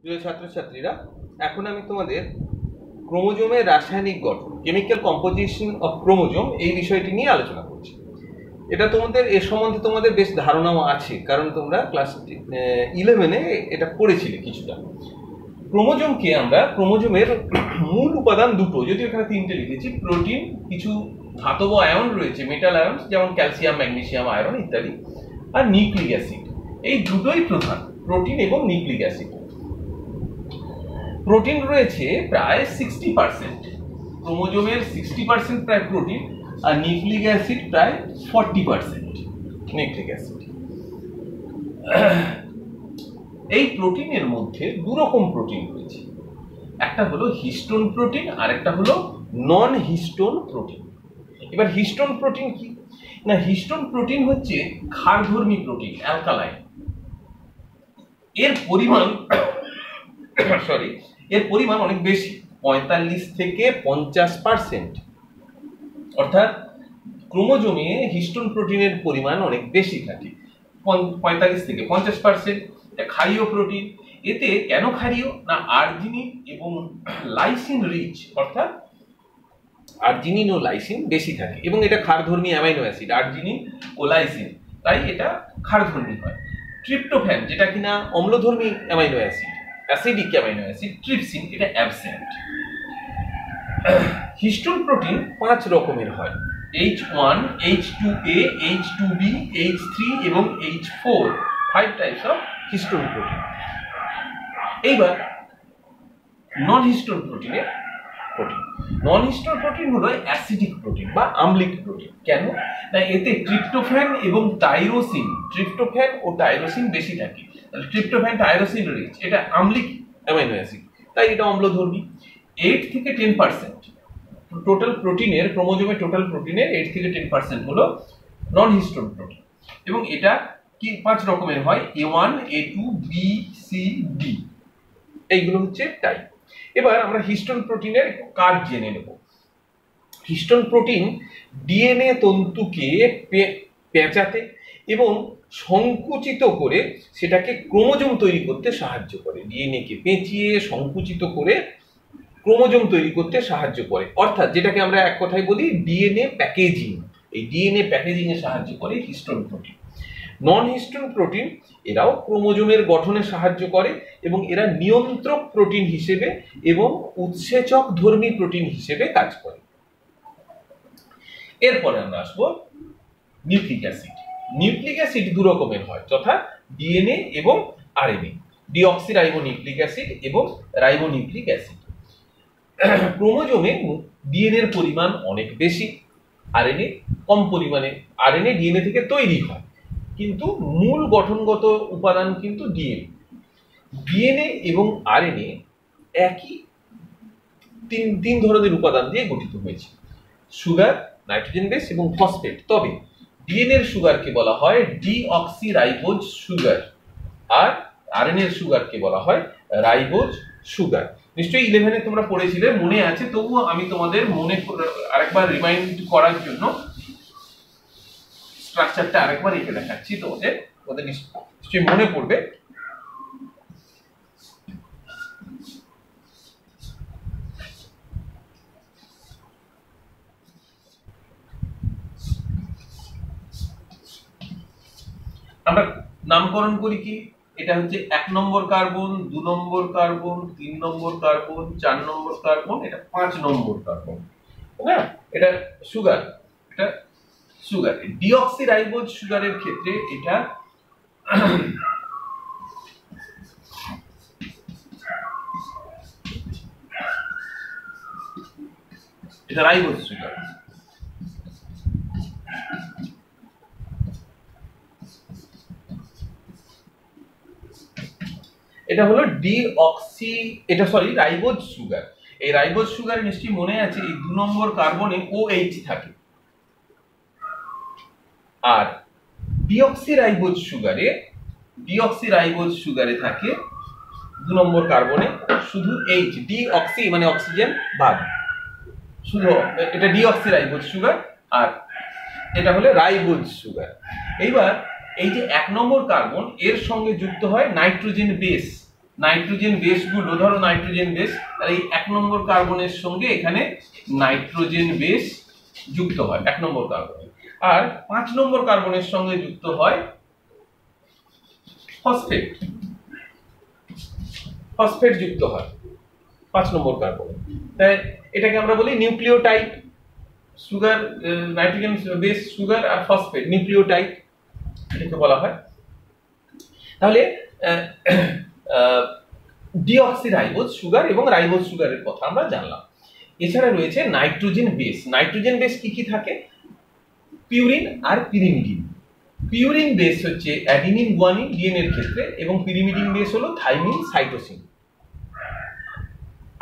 প্রিয় ছাত্রছাত্রীরা, এখন আমি তোমাদের ক্রোমোজোমের রাসায়নিক গঠন, কেমিক্যাল কম্পোজিশন অফ ক্রোমোজোম, এই বিষয়টি নিয়ে আলোচনা করছি। এটা তোমাদের এ সম্বন্ধে তোমাদের বেশ ধারণাও আছে, কারণ তোমরা ক্লাস 11-এ এটা পড়েছিলে কিছুটা। ক্রোমোজোমকে আমরা, ক্রোমোজোমের মূল উপাদান দুটো, যদিও এখানে তিনটে লিখেছি, প্রোটিন, কিছু ধাতব আয়ন রয়েছে, মেটাল আয়ন যেমন ক্যালসিয়াম, ম্যাগনেসিয়াম আয়রন ইত্যাদি, আর নিউক্লিক অ্যাসিড, এই দুটোই প্রধান, প্রোটিন এবং নিউক্লিক অ্যাসিড। প্রোটিন রয়েছে প্রায় 60%, ক্রোমোজোমের 60% প্রায় প্রোটিন, আর নিউক্লিক অ্যাসিড প্রায় 40% নিউক্লিক অ্যাসিড। এই প্রোটিনের মধ্যে দু রকম প্রোটিন রয়েছে, একটা হলো হিস্টোন প্রোটিন আর একটা হলো নন হিস্টোন প্রোটিন। এবার হিস্টোন প্রোটিন কি না, হিস্টোন প্রোটিন হচ্ছে ক্ষারধর্মী প্রোটিন, অ্যালকালাইন। এর পরিমাণ অনেক বেশি, 45 থেকে 50%, অর্থাৎ ক্রোমোজোমে হিস্টোন প্রোটিনের পরিমাণ অনেক বেশি থাকে, 45 থেকে 50%। এটা ক্ষারীয় প্রোটিন। এতে কেন ক্ষারীয় না, আর্জিনিন এবং লাইসিন রিচ, অর্থাৎ আর্জিনিন ও লাইসিন বেশি থাকে, এবং এটা ক্ষারধর্মী অ্যামাইনো অ্যাসিড, আর্জিনিন ও লাইসিন, তাই এটা ক্ষারধর্মী হয়। ট্রিপ্টোফ্যান, যেটা কিনা অম্লধর্মী amino acid, acidic amino acid, trypsin, এটা অ্যাবসেন্ট। হিস্টোন প্রোটিন 5 রকমের হয়, H1, H2A, H2B, H3 এবং H4, 5 types of histone protein. এইবার নন হিস্টোন প্রোটিনের প্রোটিন। নন হিস্টোন প্রোটিন হলো অ্যাসিডিক প্রোটিন বা আম্লিক প্রোটিন। কেন না, এতে ট্রিপ্টোফ্যান এবং টাইরোসিন, ট্রিপ্টোফ্যান ও টাইরোসিন বেশি থাকে। ট্রিপ্টোফ্যান টাইরোসিন রিচ, এটা আম্লিক অ্যামাইনো অ্যাসিড, তাই এটা অম্লধর্মী। 8 থেকে 10% টোটাল প্রোটিনের, ক্রোমোজোমের টোটাল প্রোটিনের 8 থেকে 10% হলো নন হিস্টোন প্রোটিন, এবং এটা কি 5 রকমের হয়, A1, A2, B, C, D, এইগুলো হচ্ছে টাইপ। এবার আমরা হিস্টোন প্রোটিনের কাজ জেনে নেব। হিস্টোন প্রোটিন ডিএনএ তন্তুকে পেঁচাতে এবং সংকুচিত করে সেটাকে ক্রোমোজোম তৈরি করতে সাহায্য করে। ডিএনএ কে পেঁচিয়ে সংকুচিত করে ক্রোমোজোম তৈরি করতে সাহায্য করে, অর্থাৎ যেটাকে আমরা এক কথায় বলি ডিএনএ প্যাকেজিং। এই ডিএনএ প্যাকেজিং এ সাহায্য করে হিস্টোন প্রোটিন। নন হিস্টোন প্রোটিন এরাও ক্রোমোজোমের গঠনে সাহায্য করে, এবং এরা নিয়ন্ত্রক প্রোটিন হিসেবে এবং উৎসেচক ধর্মী প্রোটিন হিসেবে কাজ করে। এরপরে আমরা আসবো নিউক্লিক অ্যাসিড। নিউক্লিক অ্যাসিড দু রকমের হয়, যথা ডিএনএ এবং আরএনএ, ডিঅক্সিরাইবোনিউক্লিক অ্যাসিড এবং রাইবোনিউক্লিক অ্যাসিড। ক্রোমোজোমে ডিএনএর পরিমাণ অনেক বেশি, আরএনএ কম পরিমাণে। আরএনএ ডিএনএ থেকে তৈরি হয়, কিন্তু মূল গঠনগত উপাদান কিন্তু ডিএনএ। ডিএনএ এবং আরএনএ একই তিন ধরনের উপাদান দিয়ে গঠিত হয়েছে, সুগার, নাইট্রোজেন বেস এবং ফসফেট। তবে ডিএনএ এর সুগারকে বলা হয় ডিঅক্সিরাইবোজ সুগার, আর আরএনএ এর সুগারকে বলা হয় রাইবোজ সুগার। নিশ্চয়ই 11-এ তোমরা পড়েছিলে, মনে আছে, তবুও আমি তোমাদের মনে আরেকবার রিমাইন্ড করার জন্য স্ট্রাকচারটা আরেকবার এঁকে দেখাচ্ছি, তোমাদের নিশ্চয়ই মনে পড়বে। আমরা নামকরণ করি কি, এটা হচ্ছে 1 নম্বর কার্বন, 2 নম্বর কার্বন, 3 নম্বর কার্বন, 4 নম্বর কার্বন, এটা 5 নম্বর কার্বন, না এটা সুগার, এটা সুগার। ডিঅক্সিরাইবোজ সুগারের ক্ষেত্রে এটা এটা রাইবোজ সুগার। এটা হলো রাইবোজ সুগার। এই রাইবোজ সুগার নিশ্চয়ই মনে আছে, এই 2 নম্বর কার্বনে OH থাকে, আর ডিঅক্সিরাইবোজ সুগারে থাকে 2 নম্বর কার্বনে শুধু H, ডিঅক্সি মানে অক্সিজেন বাদ, শুধু এটা ডিঅক্সিরাইবোজ সুগার, আর এটা হলো রাইবোজ সুগার। এইবার এই যে 1 নম্বর কার্বন, এর সঙ্গে যুক্ত হয় নাইট্রোজেন বেস, নাইট্রোজেন বেসগুলো, ধরো নাইট্রোজেন বেস, তাহলে এই 1 নম্বর কার্বনের সঙ্গে এখানে নাইট্রোজেন বেস যুক্ত হয় 1 নম্বর কার্বনে, আর 5 নম্বর কার্বনের সঙ্গে যুক্ত হয় ফসফেট। ফসফেট যুক্ত হয় 5 নম্বর কার্বনে, তাই এটাকে আমরা বলি nucleotide. Sugar, nitrogen base sugar আর ফসফেট নিউক্লিওটাইড এটাকে বলা হয়। তাহলে ডিঅক্সিরাইবোজ সুগার এবং রাইবোজ সুগারের কথা আমরা জানলাম। এছাড়া রয়েছে নাইট্রোজেন বেস। নাইট্রোজেন বেস কি কি থাকে? পিউরিন আর পিরিমিডিন। পিউরিন বেস হচ্ছে অ্যাডিনিন গুয়ানিন ডিএনএ এর ক্ষেত্রে, এবং পিরিমিডিন বেস হলো থাইমিন সাইটোসিন।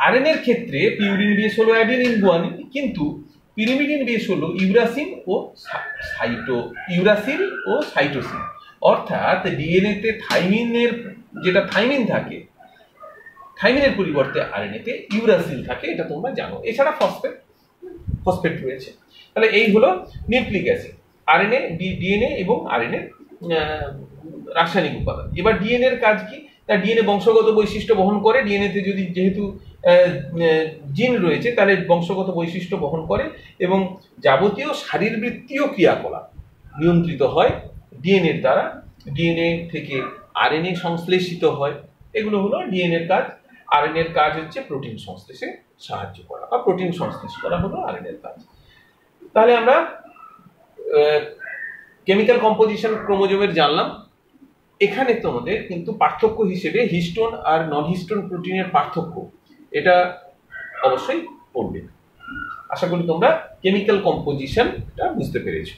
আরএনএ এর ক্ষেত্রে পিউরিন বেস হলো অ্যাডিনিন গুয়ানিন, কিন্তু পিরিমিডিন বেস হলো ইউরাসিন ও সাইটোসিন। অর্থাৎ ডিএনএ তে থাইমিনের যেটা থাইমিন থাকে, থাইমিনের পরিবর্তে আরএনএ তে ইউরাসিল থাকে, এটা তোমরা জানো। এছাড়া ফসফেট রয়েছে। তাহলে এই হলো নিউক্লিক অ্যাসিড, আরএনএ, ডিএনএ এবং আরএনএ রাসায়নিক উপাদান। এবার ডিএনএ এর কাজ কি? তা ডিএনএ বংশগত বৈশিষ্ট্য বহন করে। ডিএনএ তে যদি যেহেতু জিন রয়েছে, তাহলে বংশগত বৈশিষ্ট্য বহন করে, এবং যাবতীয় শারীরবৃত্তীয় ক্রিয়াকলাপ নিয়ন্ত্রিত হয় ডিএনএ এর দ্বারা। ডিএনএ থেকে আরএনএ সংশ্লেষিত হয়। এগুলো হলো ডিএনএ এর কাজ। আরএনএ এর কাজ হচ্ছে প্রোটিন সংশ্লেষে সাহায্য করা, বা প্রোটিন সংশ্লেষ করা হলো আরএনএ এর কাজ। তাহলে আমরা কেমিক্যাল কম্পোজিশন ক্রোমোজোমের জানলাম। এখানে তোমাদের কিন্তু পার্থক্য হিসেবে হিস্টোন আর নন হিস্টোন প্রোটিনের পার্থক্য, এটা অবশ্যই পড়বে। আশা করি তোমরা কেমিক্যাল কম্পোজিশনটা বুঝতে পেরেছো।